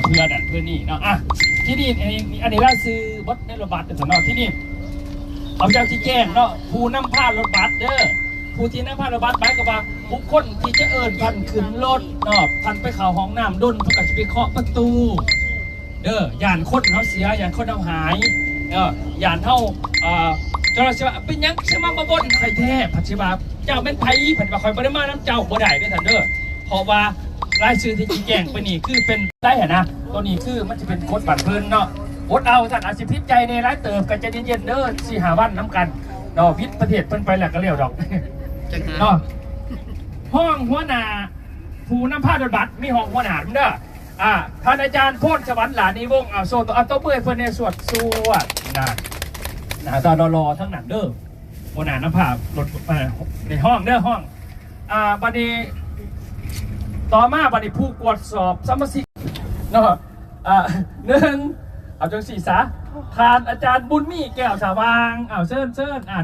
เพื่อนนั่นเพื่อนนี่เนาะที่นี่อันนี้ล่าซื้อรถในรถบัสเป็นสนอที่นี่เอาเจ้าที่แจ้งเนาะผู้นำพารถบัสเด้อผู้ที่นำพารถบัสไปกับว่าบุคคลที่จะพันขึ้นรถเนาะพันไปเข้าห้องน้ำด้นเพื่อจะไปเคาะประตูย่านคนเขาเสียย่านคนเขาหายย่านเขาเจ้าสิว่าเป็นยังใช่มาบ่นใครแท้ผัดชิบาเจ้าเป็นไผ่ผัดชิบาคอยบริมาน้ำเจ้าบ่ได้ด้วยท่านเพราะว่ารายชื่อที่จีแจงไปนี่คือเป็นได้เหรอนะตัวนี้คือมันจะเป็นโคตรบัตรเพลินเนาะโคตรเอาท่านอาชีพพิษใจในร้ายเติบกันจะเย็น4 5 วันน้ำกันเนาะพิษประเทศเพิ่นไปแหละก็เรียวดอกเนาะห้องหัวหน้าผู้นำผ้าดบัตรมีห้องหัวหน้าเด้อท่านอาจารย์โพธิ์สวรรค์หลานีวงโซตัวตัวเปื่อยเพิ่นในสวดนะตอนรอทั้งหนักเด้อหัวหน้าน้ำผ้ารถในห้องเด้อห้องบัดนี้ต่อมาบัดนี้ผู้กวดสอบสมาชิกเนาะ1เอาจัง4ซะทานอาจารย์บุญมีแก้วสว่างเชิญ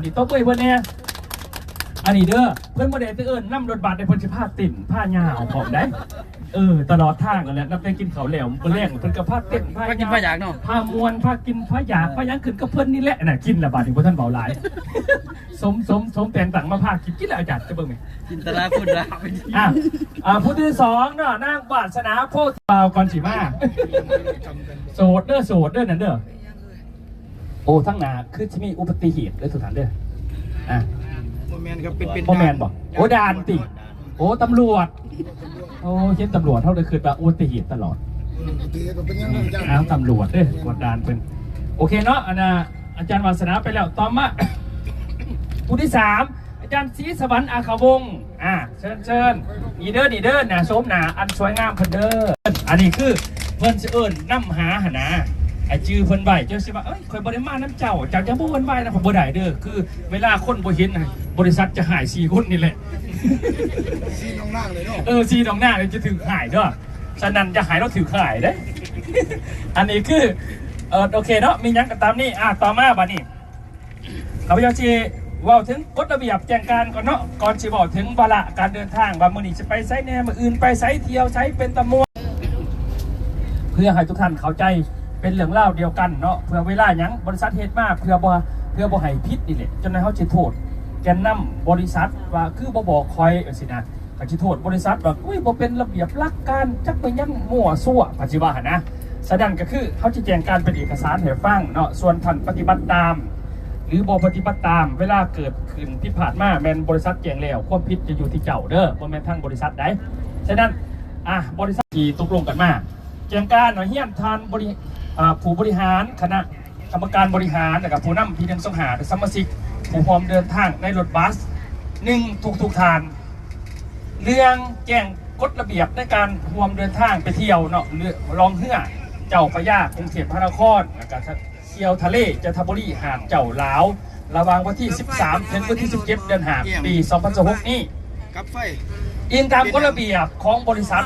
นี่ตัวเปื่อยเพิ่นเนี่ยอันนี้เด้อเพื่อนโมเดลเอิญนั่งรถบัสในพลผ้าติ่มผ้ายาวของได้ตลอดทางกันแหละนับเป็นกินเขาแหลวเพื่อนแรงเพื่อนกับผ้าติ่มผ้ากินผ้าอยากเนาะผ้ามวนผ้ากินผ้าอยากผ้ายังขึ้นกับเพื่อนนี่แหละน่ะกินละบาทถึงพวกท่านเบาหลายสมแต่งต่างมาผ้ากินแล้วจัดจะเบิ่งไหมกินตลาดพูดละผู้ที่2เนาะนางวาสนาโพธิ์เบาก่อนสีมาโสดเด้อนั่นเด้อโอ้ทั้งหนาคือจะมีอุบัติเหตุเลยสุดท้ายเด้อโมเมนต์ครับเป็นโมเมนต์บอกโอ้ด่านติโอ้ตำรวจโอ้เช่นตำรวจเท่าเลยคือแบบอุบัติเหตุตลอดตำรวจกดด่านเป็นโอเคเนาะอาจารย์วาสนาไปแล้วต่อมาผู้ที่3อาจารย์ศรีสวรรค์อาขวงศ์เชิญอีเด้อนะโสมหนาอันสวยงามเพิ่นเด้ออันนี้คือเพิ่นเอิญน้ำหาหนาไอจื้อเพิ่นใบเจ้าสิว่าคอยบริมาน้ำเจ้าจะบ่เพิ่นใบนะผมบ่ได้เด้อคือเวลาคนบ่เห็นบริษัทจะหาย4 คนนี่แหละซีน้องหน้าเลยเนาะซีน้องหน้าเลยจะถือหายเด้อฉะนั้นจะหายเราถือหายได้อันนี้คือโอเคเนาะมียังกันตามนี่ต่อมาบัดนี้เราพยายามสิว่าถึงกฎระเบียบแจ้งการก่อนเนาะก่อนสิบอกถึงวาระการเดินทางว่ามื้อนี้จะไปไสแน่มื้ออื่นไปไสเที่ยวไสเป็นตะม่วนเพื่อให้ทุกท่านเข้าใจเป็นเรื่องเล่าเดียวกันเนาะเพื่อเวลายังบริษัทเฮ็ดมากเพื่อบ่ให้ผิดนี่แหละจนให้เขาจะโทษแกนนำบริษัทว่าคือบ่บอกคอยสินะเขาจะโทษบริษัทว่าอุ้ยบ่เป็นระเบียบหลักการจักไปยังมั่วซั่วปัจจุบันนะแสดงก็คือเขาจะแจ้งการเป็นเอกสารให้ฟังเนาะส่วนท่านปฏิบัติตามหรือบ่ปฏิบัติตามเวลาเกิดขึ้นที่ผ่านมาแม่นบริษัทแจ้งแล้วความผิดจะอยู่ที่เจ้าเด้อบ่แม่นทางบริษัทใดฉะนั้นบริษัทที่ตกลงกันมาแจ้งการหน่วยเฮียนทานผู้บริหารคณะกรรมการบริหารกับผู้นำที่เดินสงหาสมาชิกผู้พร้อมเดินทางในรถบัสทุกทานเรื่องแจ้งกฎระเบียบในการพร้อมเดินทางไปเที่ยวเนาะลองเฮือเจ้าพระยากรุงเทพมหานครกับเที่ยวทะเลจันทบุรีหาดเจ้าลาวระหว่างวันที่13ถึงวันที่17เดือน5ปี2016นี้กับไฟอิงตามกฎระเบียบของบริษัท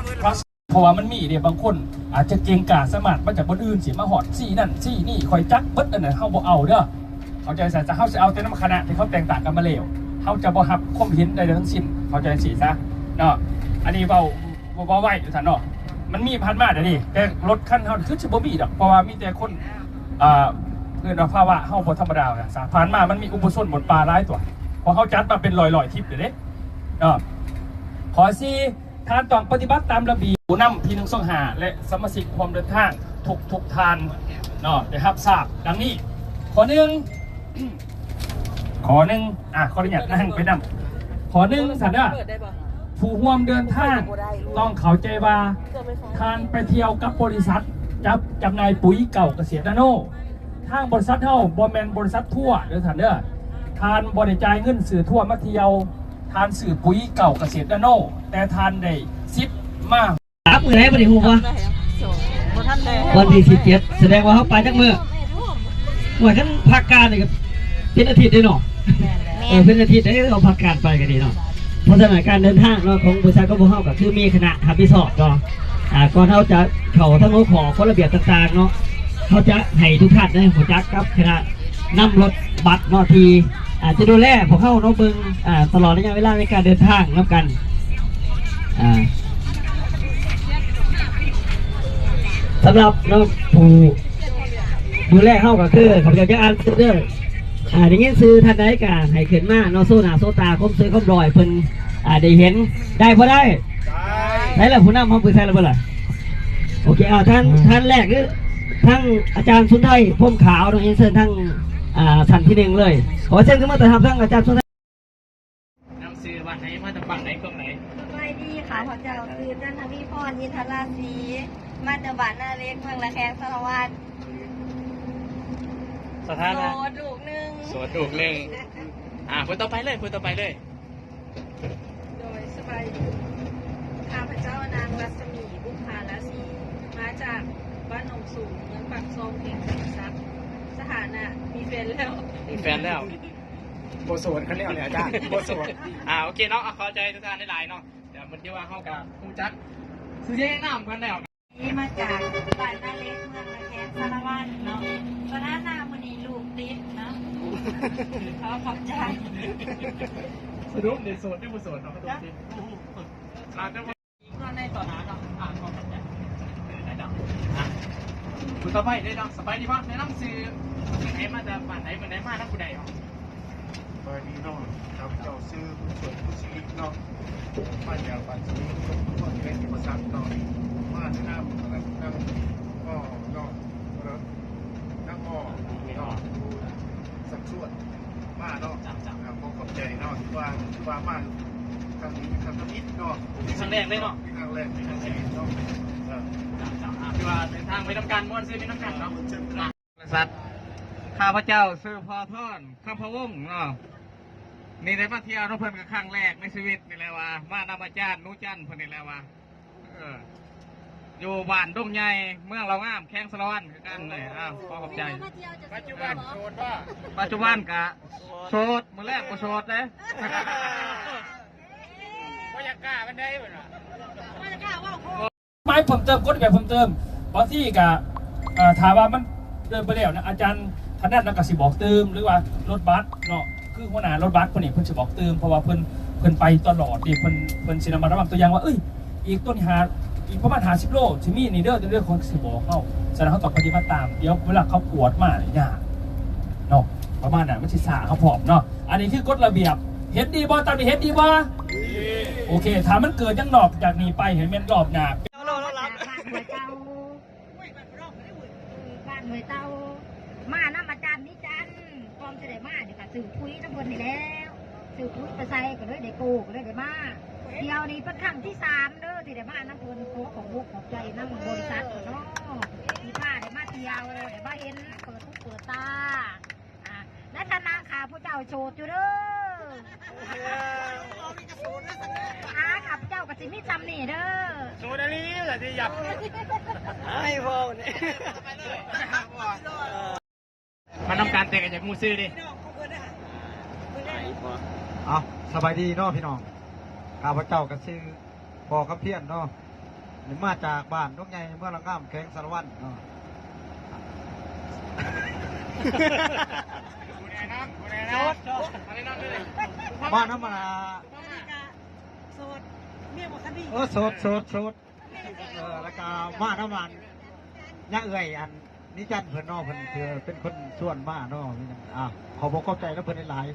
เพราะว่ามันมีบางคนอาจจะเก่งกาสามารถมาจากบนอื่นสิมาหอดซี่นั่นซี่นี่คอยจักเบิดอันไหนเขาบ่เอาเด้อเขาใจใส่จะเขาจะเอาแต่น้ำคณะที่เขาแต่งต่างกันมาเลวเขาจะบ่หับความเห็นใดทั้งสิ้นเขาใจสีซะเนาะอันนี้เบาไหวอยู่ท่านเนาะมันมีพันมากเลยดิแต่รถขั้นเขาคือจะบ่มีดอกเพราะว่ามีแต่คนเพื่อนเราภาวะเขาบ่ธรรมดาเนี่ยผ่านมามันมีอุปสมบทปลาร้ายตัวพอเขาจัดมาเป็นลอยทิพย์เลยเนาะขอซีท่านต้องปฏิบัติตามระเบียบผู้นำที่1 2 5และสมาชิกความเดินทางทุกทานเนาะได้รับทราบดังนี้ข้อ 1ขออนุญาตนั่งไปนำข้อ 1สันว่าผู้ร่วมเดินทางต้องเข้าใจว่าการไปเที่ยวกับบริษัทจำหน่ายปุ๋ยเก่าเกษตรนาโนทางบริษัทเท่าบอแมนบริษัททั่วเด้อท่านเด้อทานบริจายเงินสื่อทั่วมาเที่ยวทานสื่อปุ๋ยเก่าเกษตรนาโนแต่ทานได้10 มากมือไหนปฏิหูวะวันที่17แสดงว่าเขาไปจักมือเหมือนกันพักการเลยครับเป็นอาทิตย์ได้หนอเป็นอาทิตย์ได้เราพักการไปกันดีเนาะเพราะสถานการเดินทางเราของบริษัทก็บ่เข้ากับคือมีคณะทำพิสอบเนาะก่อนเขาจะเขาทั้งโน้ขอข้อระเบียบต่างๆเนาะเขาจะให้ทุกท่านได้หัวจักกับคณะนำรถบัสเนาะทีจะดูแลพวกเข้าเนาะเบิ้งตลอดระยะเวลาในการเดินทางนับกัน สำหรับน้องผู้ดูแลเฮาก็คือเขาจะอ่านเด้อได้ยินซื้อท่านใดก็ให้ขึ้นมาเนาะโซหน้าโซตาคมซื้อคมรอยเพิ่นได้เห็นได้บ่ได้ได้แล้วผู้นำเฮาไปใส่แล้วบ่ล่ะโอเคท่านแรกคือทั้งอาจารย์สุนทรพรหมขาวน้องเอ็นเซิร์ทั้งท่านที่หนึ่งเลยขอเชิญขึ้นมาแต่ทำทั้งอาจารย์สุนทร นำซื้อวันไหนมาจากฝั่งไหนตรงไหน สบายดีค่ะพระเจ้าคือจันทวีพรยินทราศีมาจากบ้านนาเล็กเมืองละแคงสารวัตร สถา โส นะ ดลูกหนึ่ง สวนถูกหนึ่งพูดต่อไปเลยพูดต่อไปเลย โดยสบายดีข้าพเจ้านางรัศมีบุพาราศีมาจากบ้านหนองสูงเมืองปากซองเขตสังซักสถานะมีแฟนแล้ว มีแฟนแล้วโบสวนเขาเรียกอะไรอาจารย์โบสวนโอเคเนาะเข้าใจทุกท่านได้หลายเนาะเดี๋ยวมันที่ว่าเข้ากับผู้จักซื้อเจ๊น้ำกันแล้ว นี่มาจากบ้านนาเล็กเมืองละแคงสารวัตรเนาะสถานะมันนี้ลูกติดเนาะเขาขอบใจ สรุปในโซนได้โบสวนเนาะตัวจริงเราจะมาอีกในต่อหน้าเนาะความขัดแย้งได้ดอกคุณต่อไปได้ดอกสบายดีป่ะแนะนำซื้อไหนมาจากบ้านไหนมาไหนมาทั้งผู้ใดเนาะ บายดีเนาะครับเจ้าซื้อผู้สวยผู้ชีวิตเนาะมาจากบ้านชีวิตก็เรียนที่ภาษาเนาะมาที่หน้าอะไรนั่งก็เนาะนั่งก็เนาะสักส่วนมาเนาะขอขอบใจเนาะที่ว่ามาทางนี้ทางนี้เนาะ ครั้งแรกเลยเนาะ ครั้งแรกในชีวิตเนาะ ที่ว่าเดินทางไปทำการม้วนซื้อไปทำการเนาะสัตว์ข้าพเจ้าซื้อพอท่อนข้าพวงเนาะนี่ได้มาเที่ยวน้องเพิ่นกับครั้งแรกในชีวิตนี่แหละว่าบ้านนำอาจารย์นู้จันเพิ่นนี่แหละว่าอยู่บ้านดงใหญ่เมืองเรางามแข้งสะร้อนคือกันเลยขอขอบใจ ปัจจุบันโสดป่ะปัจจุบันกะโสดมือแรกก็โสดเลยว่าอยากกล้ามันได้ป่ะไม่เพิ่มเติมกดแบบเพิ่มเติมบางที่กะถามว่ามันเดินไปแล้วนะอาจารย์ท่านนั้นนักสิบอกเติมหรือว่ารถบัสเนาะคือหัวหน้ารถบัสคนนี้เพิ่นจะบอกเติมเพราะว่าเพิ่นไปตลอดดิเพิ่นสินำมาระวังตัวอย่างว่าเอ้ยอีกต้นหาอีกประมาณ50 โลจะมีนี่เด้อเรื่องของสิบอกเข้าแสดงเขาต้องปฏิบัติตามเดี๋ยวเวลาเขาปวดมาเนี่ยยากเนาะประมาณนั้นมันสิสาเขาผอมเนาะอันนี้คือกฎระเบียบเห็นดีบ่ตามนี้เห็นดีบ่โอเคถ้ามันเกิดยังนอกจากนี้ไปเห็นเป็นรอบหน้า บ้านหวยเตาบ้านหวยเตามาน้ำอาจารย์นิจันพร้อมจะได้มาเดี๋ยวก็สื่อคุยทั้งคนนี่แล้วสื่อคุยไปใส่ก็เลยได้โกก็เลยได้มาเดี๋ยวนี้เป็นครั้งที่3เด้อที่ได้มาน้ำคนโคของบุกของใจน้ำบริษัทเนาะมีผ้าได้มาเที่ยวได้มาเห็นเปิดทุกเปิดตาและธนาคารผู้เจ้าโชดอยู่เด้อขับเจ้ากับจิมิจำนี่เด้อโชดอะไรเหรอที่หยับให้พ่อเนี่ยมันทำการเตะกันจากมูซื้อดิ สบายดีเนาะพี่น้องข้าพเจ้าก็ชื่อพอกับเพี้ยนเนาะมาจากบ้านนกใหญ่เมื่อละง่ามแข้งสารวัตรเนาะบ้านน้ำมันโสดแล้วก็บ้านน้ำมันย่าเอื่อยอันนี่จันเพื่อนนอกเพื่อนเป็นคนส่วนบ้านนอกขอบอกเข้าใจแล้วเพื่อนหลาย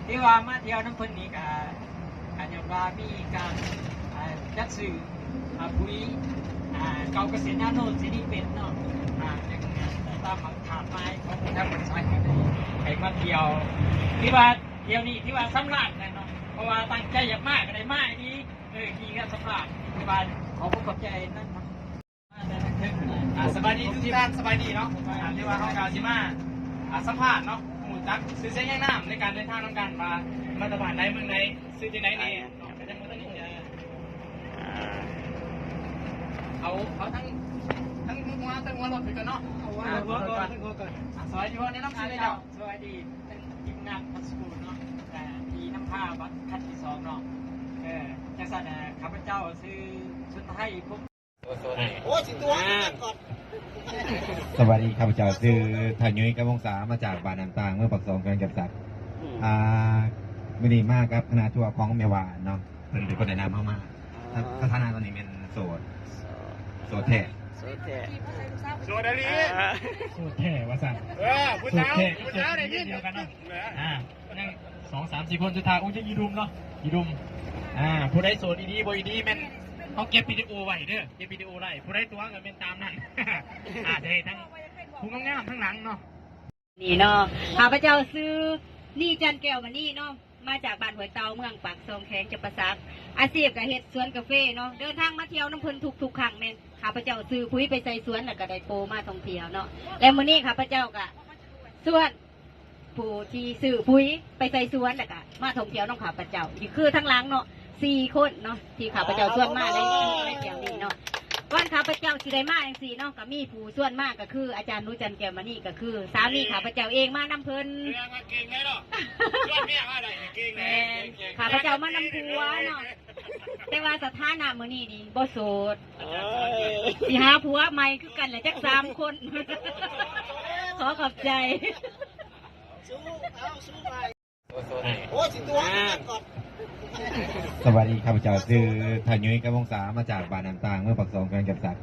ที่ว่ามาเที่ยวน้ำเพิ่นนี่ก็อาจจะว่ามีการจัดซื้อปุ๋ยเก่าเกษตรนาโนนสินี่เป็นเนาะตามถาดไม้ของทางบริษัทให้มาเที่ยวที่ว่าเที่ยวนี้ที่ว่าสำราญนะเนาะเพราะว่าตั้งใจอยากมากก็ได้มากนี้ขี่กันสำราญที่ว่าขอขอบใจนั่นครับสบายดีทุกท่านสบายดีเนาะที่ว่าเขาการสิมาสัมภาษณ์เนาะหมู่จักซื้อเส้นย่างน้ำในการเดินทางน้ำกันมาตะบานไหนเมืองไหนซื้อที่ไหนนี่เอาทั้งหัวรถไปกันเนาะหัวรถก่อนสวัสดีพ่อแนะนำชื่อเลยเนาะสวัสดีเป็นทีมงานพัสดุเนาะที่น้ำผ้าวัดขั้นที่2เนาะจังสันข้าพเจ้าซื้อชุดไทยพวกสวัสดีข้าพเจ้าชื่อทายุ้ยกำวงศามาจากบ้านน้ำตางเมื่อปักซองกำลังจับสัตว์ไม่ดีมากครับคณะทัวร์ของเมียวานเนาะเป็นคนแนะนำเข้ามาสถานะตอนนี้เป็นโสด โซแท้ โซดาลี สูตรแท้ว่าสั่ง ผู้ สูต สาร ว แท้ ผู้สาวได้ยิน เดียวกันเนาะยัง2-3-4 คนสุดท้ายอุ้งจะยีดุมเนาะยีดุมผู้ใดโสดดีบ่ดีแม่นเขาเก็บวิดีโอไว้เด้อเก็บวิดีโอได้ผู้ใดตัวก็เป็นตามนั้นจะให้ทั้งผู้งามๆทั้งหลังเนาะ นี่เนาะข้าพเจ้าซื้อนี่จันแก้วมานี่เนาะมาจากบ้านหัวเตาเมืองปากซองแขงจับประซักอาชีพกับเฮ็ดสวนกาแฟเนาะเดินทางมาเที่ยวน้ำเพลินทุกครั้งแม่นข้าพเจ้าซื้อปุ๋ยไปใส่สวนแล้วก็ได้โปรมาท่องเที่ยวเนาะและมื้อนี้ข้าพเจ้าก็ส่วนผู้ที่ซื้อปุ๋ยไปใส่สวนแล้วก็มาท่องเที่ยวน้องข้าพเจ้านี่คือทั้งหลังเนาะ4 คนเนาะที่ข้าพเจ้าส่วนมาในแก้วนี้เนาะก่อนข้าพเจ้าสิได้มาจังซี่เนาะก็มีผู้ส่วนมากก็คืออาจารย์นุจันแก้วมานี่ก็คือสามีข้าพเจ้าเองมานำเพิ่น เรียกว่าเก่งเลยเนาะเรียกเมียว่าได้เก่งเล แม่ ย ข้าพเจ้ามานำผัวเนาะแต่ว่าสถานะมื้อนี้นี่บ่โสดสิหาผัวใหม่คือกันแหละจัก3 คน ขอขอบใจ สวัสดีข้าพเจ้าชื่อทายุ้ยกระวงศามาจากบ้านน้ำตางเมื่อปักซองกันกับสัก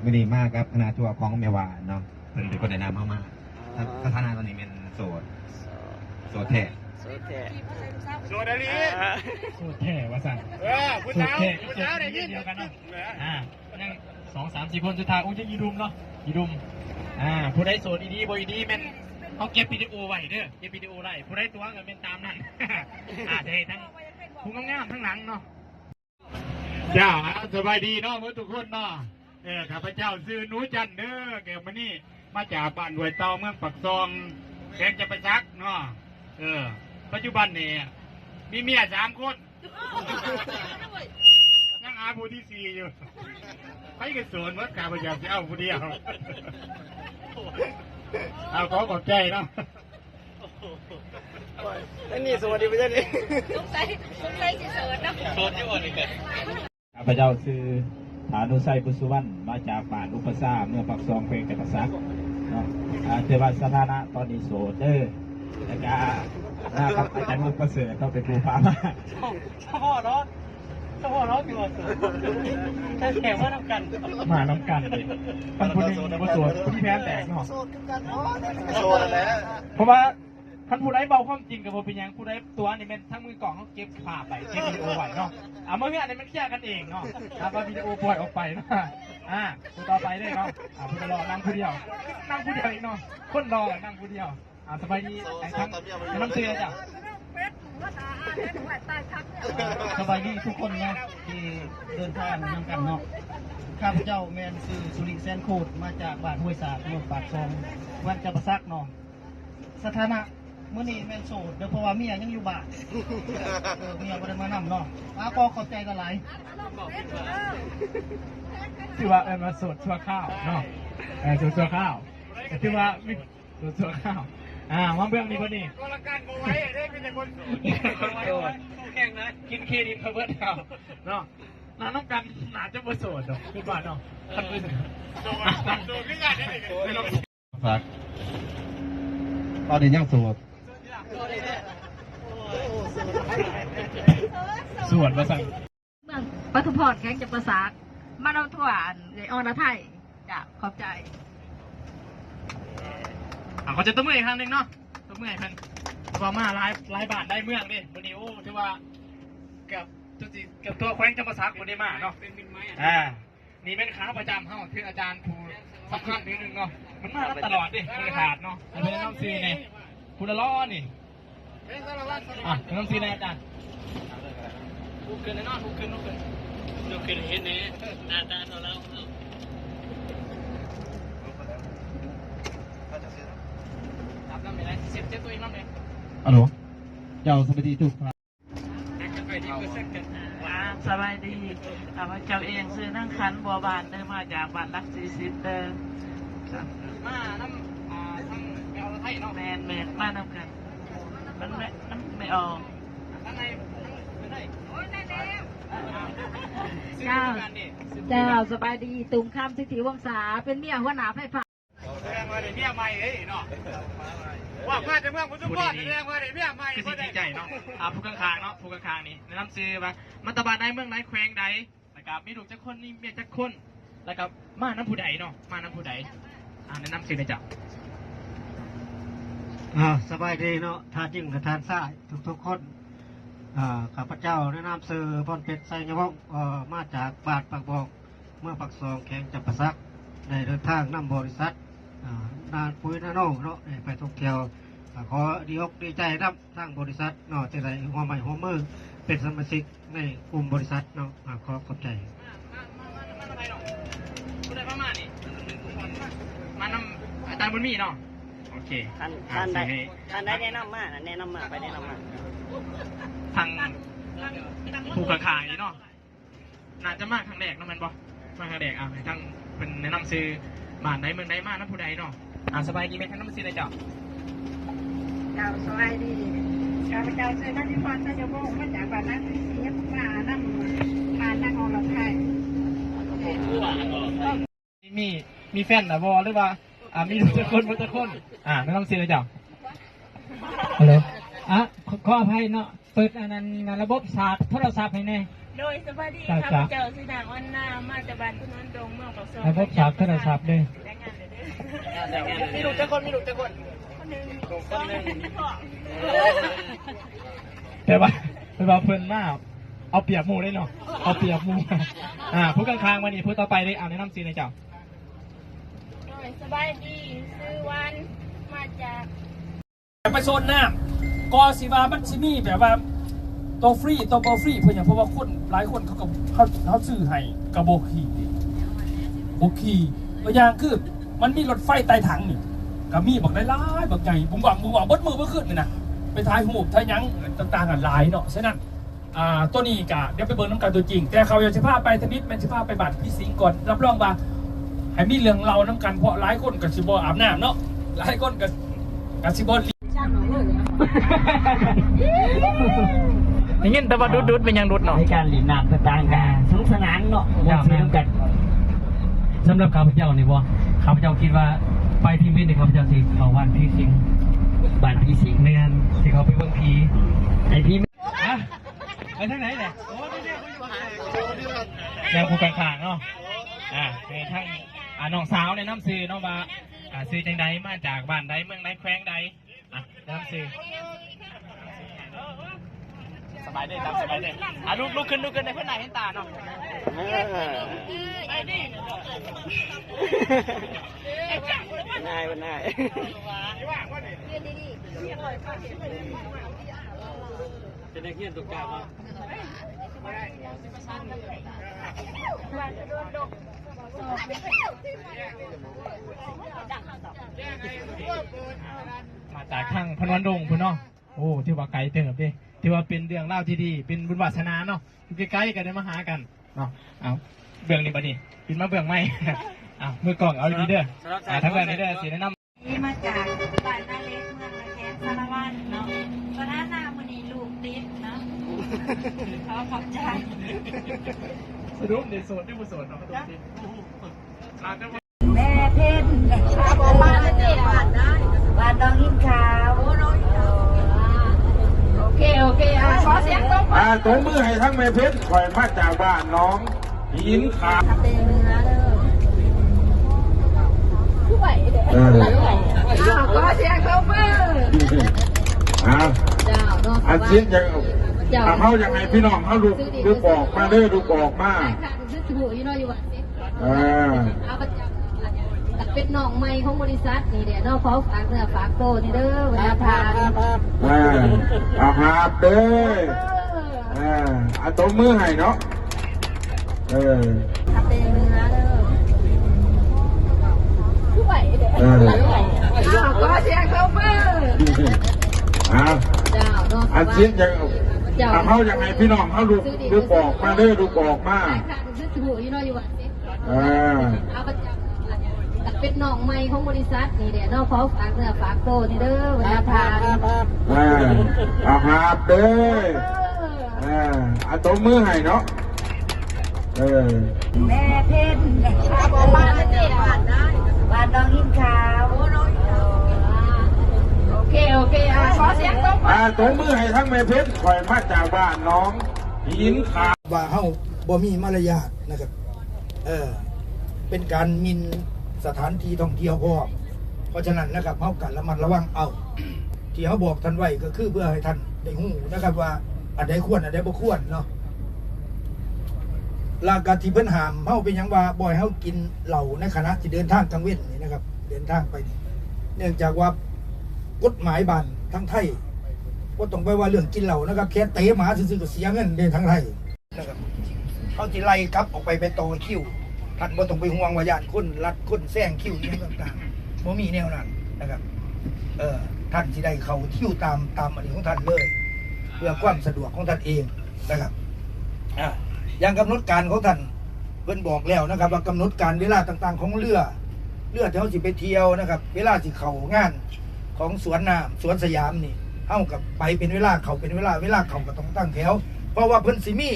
ไม่ดีมากครับคณะทัวร์ของเมวาเนาะเป็นคนแนะนำเข้ามาสถานะตอนนี้เป็นโสดแท้ โซดาลี สูตรแท้ว่าสั่ง ผู้ สูต สาร ว แท้ ผู้สาวได้ยิน เดียวกันเนาะยัง2-3-4 คนสุดท้ายอุ้งจะยีดุมเนาะยีดุมผู้ใดโสดดีบ่ดีแม่นเขาเก็บวิดีโอไว้เด้อเก็บวิดีโอได้ผู้ใดตัวก็เป็นตามนั้นจะให้ทั้งผู้งามๆทั้งหลังเนาะ จ้าสบายดีเนาะเมื่อทุกคนเนาะข้าพเจ้าซื้อหนูจันเด้อแกมานี่มาจากบ้านหวยเตาเมืองปักซองแขงจะไปซักเนาะปัจจุบันนี่มีเมีย3 คนยังหาผู้ที่4อยู่ไปกันสวนวัดข้าพเจ้าจะเอาผู้เดียวเอาขอขอบใจเนาะ นี่สวัสดีพี่เจ้านี่ สงสัยสิโสดเนาะ โซที่อ่อนอีก ข้าพเจ้าคือฐานุไซปุสุวรรณมาจากป่านอุปสาเมื่อปักซองเพลงกระซักเนาะเทวาสถานะตอนนี้โสดเด้อแล้วก็นะครับอาจารย์มุกประเสริฐต้องเป็นผู้พามาเฉพาะเนาะคือว่าแข่งว่าน้ำกันมาน้ำกันเลยท่านผู้นี้มาสวดผู้แพ้แตกเนาะ โซนแล้ว เพราะว่าท่านผู้ใดเบาความจริงกับผมเป็นยังผู้ใดตัวนี่เป็นทั้งมือกล่องเขาเก็บภาพไปเก็บวิดีโอไว้เนาะเมื่อกี้อันนี้มันเคลียร์กันเองเนาะมาวิดีโอปล่อยออกไปนะผู้ต่อไปได้เนาะผู้จะรอนั่งผู้เดียวอีกเนาะคนรอนั่งผู้เดียวสบายดีไอ้ทั้งน้ำเสือจ้ะสบายดีทุกคนนะที่เดินทางนำกันเนาะข้าพเจ้าแมนคือสุริแซนโคดมาจากบ้านห้วยสากเมืองปากซองวันจับประซักเนาะสถานะเมื่อนี้แมนโสดเดี๋ยวเพราะว่าเมียยังอยู่บ้านเมียบ่ได้มานำเนาะก็ขอบใจกันหลายคือว่ามาโสดชั่วข้าวเนาะโสดชั่วข้าวคือว่าโสดชั่วข้าวมาเบื้องนี้พอดี ก็ละกันก็ไว้ได้เป็นคนแข่งนะกินเครดิตเพิ่มเอาเนาะน้าต้องการหนาจะมาโสดเนาะคือบ้านเนาะท่านผู้ชม โดนขึ้นกันได้เลย ฝากตอนนี้ยังโสด ส่วนมาสั่ง เมืองปทุมพรแขงจับประซักมาเอาถั่วในออนไทยจ้ะขอบใจ เขาจะต้องเมื่อยครั้งหนึ่งเนาะต้องเมื่อยเพิ่นพอมาหลายบาทได้เมืองดิวันนี้โอ้ถือว่ากับตัวแขวงจำปาสักวันนี้มาเนาะนี่เป็นขาประจำเฮาคืออาจารย์ผู้สำคัญนิดนึงเนาะมันมาตลอดดิไม่ขาดเนาะเป็นน้ำซีเนี่ยคุณละล้อนี่น้ำซีในอาจารย์ลูกขึ้นเลยเนาะลูกขึ้นเห็นเนี่ยหน้าตาเราแล้วฮัลโหลเจ้าสวัสดีทุกท่าน สบายดีเจ้าเองซื้อนั่งคันบัวบานเดินมาจากบ้านรัก40เดิน มาน้ำทั้งแมวไทยเนาะ แมนมาน้ำกันมันไม่ออก ข้างในได้ เจ้าสบายดีตุ่มคำสิทธิวงศาเป็นเมียหัวหน้าไฟฟ้า แสดงว่าได้เมียใหม่เฮ้ยเนาะว่ามาจากเมืองพุทธบ้านแสดงว่าได้เมียใหม่ คือสิใจเนาะผู้ข้างๆเนาะผู้ข้างๆนี่แนะนำซื้อมามันตะบานได้เมืองไหนแขวงใดแล้ว แล้วก็มีลูกจักคนนี่เมียจักคนแล้วก็มาน้ำผู้ใดเนาะมาน้ำผู้ใดแนะนำสิเลยจ้ะ สบายดีเนาะทานยิ่งกับทานซ่าทุกคนข้าพเจ้าแนะนำซื้อพรเพชรไซยะวงมาจากบาทปากบอกเมื่อปักซองแข่งจับประซักได้เดินทางนำบริษัทนานปุ้ยนาโน่เนาะไปท่องเที่ยวขอดีอกดีใจรับทางบริษัทเนาะที่ได้หัวใหม่หัวมือเป็นสมาชิกในกลุ่มบริษัทเนาะขอขอบใจผู้ใดมานี่มานำอาจารย์บุญมีเนาะโอเคท่านได้แนะนำมาไปแนะนำมาทางผู้ขายเนาะน่าจะมาครั้งแรกเนาะมันบ่มาครั้งแรกทางเป็นแนะนำซื้อบ้านใดเมืองใดมาน้ำผู้ใดเนาะสบายดีไหมท่านน้ำซื้อเลยจ้ะเจ้าสบายดีข้าพเจ้าซื้อนั่นที่พรไซยะวงมาจากบ้านนักที่เสียมานั่งผ่านนักของเราไทยมีแฟนนะบอหรือว่ามีทุกคนไม่ต้องซื้อเลยจ้ะฮัลโหลขออภัยเนาะเปิดอันนั้นระบบสาดโทรศัพท์ให้แน่โดยสวัสดีข้าพเจ้าชื่อนางวันนามาจากบ้านพุนนดงเมืองปากซอยระบบสาดโทรศัพท์เลยมีลูกจักคนคนหนึ่งแต่ว่าเพิ่นมากเอาเปรียบหมู่ได้เนาะเอาเปรียบหมู่ผู้กลางๆมานี่ผู้ต่อไปเลยแนะนำซื้อเลยจ้ะโดยสบายดีซื้อวันมาจากไปโซนน้ำกอสิว่ามันสิมีแบบว่าตัวฟรีตัวบอฟรีเพื่อนอย่างเพราะว่าคนหลายคนเขาซื้อให้กระโบขี่ตัวอย่างคือมันมีรถไฟใต้ถังนี่ก็มีบอกได้หลายบอกใหญ่บุ้งหวังบดมือเมื่อคืนนี่นะไปถ่ายหูถ่ายยังต่างๆกันหลายเนาะฉะนั้นตัวนี้กะเดี๋ยวไปเบิร์น้ำกันตัวจริงแต่เขาอยากจะพาไปทนิดมันจะพาไปบัตรพี่สิงก่อนรับรองว่าให้มีเรื่องเราน้ำกันเพราะหลายคนกับชิบอาบน้ำเนาะหลายคนกับชิบอย่างเงี้ยแต่ว่าดุดเป็นยังดุดเนาะในการหลีนน้ำต่างๆกันสนุกสนานเนาะวงซื้อน้ำกันสำหรับข้าพเจ้านี่บ่ข้าพเจ้าคิดว่าไปที่มิตรในข้าพเจ้าสิเขาบ้านพี่สิงบ้านพี่สิงไม่งั้นสิเขาไปเบิ่งผีไอพี่ไปทางไหนเนี่ยแนวผู้กลางๆเนาะในทางน้องสาวในน้ำซื้อเนาะว่าซื้อจังใดมาจากบ้านใดเมืองใดแขวงใดน้ำซื้อสบายได้ตามสบายได้ลุกขึ้นในเพื่อนไหนเห็นตาเนาะง่ายเป็นนักเรียนตัวกลางมาจากทางพนวนดงพุ่นเนาะโอ้ที่ว่าไกลเติบดิที่ว่าเป็นเรื่องเล่าที่ดีเป็นบุญวาสนาเนาะใกล้ๆกันได้มาหากันเนาะเบื้องนี้บัดนี้ปินมาเบื้องไม่มือกล่องเอาดีเด้อทั้งแบบนี้เด้อสีแนะนำนี่มาจากบ้านนาเล็กเมืองนาแคนสารวัตรเนาะตอนนั้นมันนี่ลูกติดเนาะเขาขอบใจสรุปในโซนที่บุษนเนาะแม่เพชรชาบบ้านนี่บ้านได้บ้านน้องหินขาวโอเคขอเสียงตบมือให้ทั้งแม่เพชรคอยมาจากบ้านน้องหินขาวเต็มเนื้อเลยผู้ไหวเด้อขอเสียงตบมืออันเสียงยังเขาอย่างไรพี่น้องเขาดูปอกมาเด้อดูปอกมาเป็นน้องใหม่ของบริษัทนี่เดี๋ยวน้องเขาฝากเนื้อฝากโตนี่เด้อเวลาทานหาบเด้อตัวมือให้เนาะเต็มเนื้อเลยผู้ไหวเด้อขอเสียงตบมืออันเสียงยังเขาอย่างไรพี่น้องเขาดูปอกมาเด้อดูปอกมาเป็นน้องใหม่ของบริษัทนี่เดี๋ยวน้องเขาฝากเนื้อฝากโตนี่เด้อเวลาทานหาบเด้อตัวมือให้เนาะแม่เพชรชาบ้านนี่บ้านได้บ้านน้องหินขาวโอเคขอเสียงตบตัวมือให้ทั้งแม่เพชรคอยมาจากบ้านน้องหินขาวว่าเฮา บ่มีมารยาทนะครับเป็นการหมิ่นสถานที่ท่องเที่ยวพอเพราะฉะนั้นนะครับเฮากันระมัดระวังเอาที่เขาบอกท่านไว้ก็คือเพื่อให้ท่านได้ฮู้นะครับว่าอันใดควรอันใดบ่ควรเนาะลากาที่เพิ่นห้ามเฮาเป็นหยังว่าบ่ให้เฮากินเหล้าในขณะที่เดินทางกลางเว้นนี่นะครับเดินทางไปนี่เนื่องจากว่ากฎหมายบ้านทั้งไทยบ่ต้องไปว่าเรื่องกินเหล้านะครับแค่เตะหมาซื่อๆก็เสียเงินในทั้งไทยนะครับเขาสิไล่กลับออกไปต่อคิวท่านบ่ต้องไปห่วงว่าญาติคนรัดคนแซงคิวอย่างต่างๆบ่มีแนวนั้นนะครับท่านสิได้เข้าคิวตามอันนี้ของท่านเลย เพื่อความสะดวกของท่านเองนะครับอย่างกำหนดการของท่านเพิ่นบอกแล้วนะครับ ว่ากำหนดการเวลาต่างๆของเรือที่เขาสิไปเที่ยวนะครับ เวลาสิเข้างานของสวนน้ำสวนสยามนี่เฮากับไปเป็นเวลาเขาเป็นเวลาเขาก็ต้องตั้งแถวเพราะว่าเพิ่นสิมี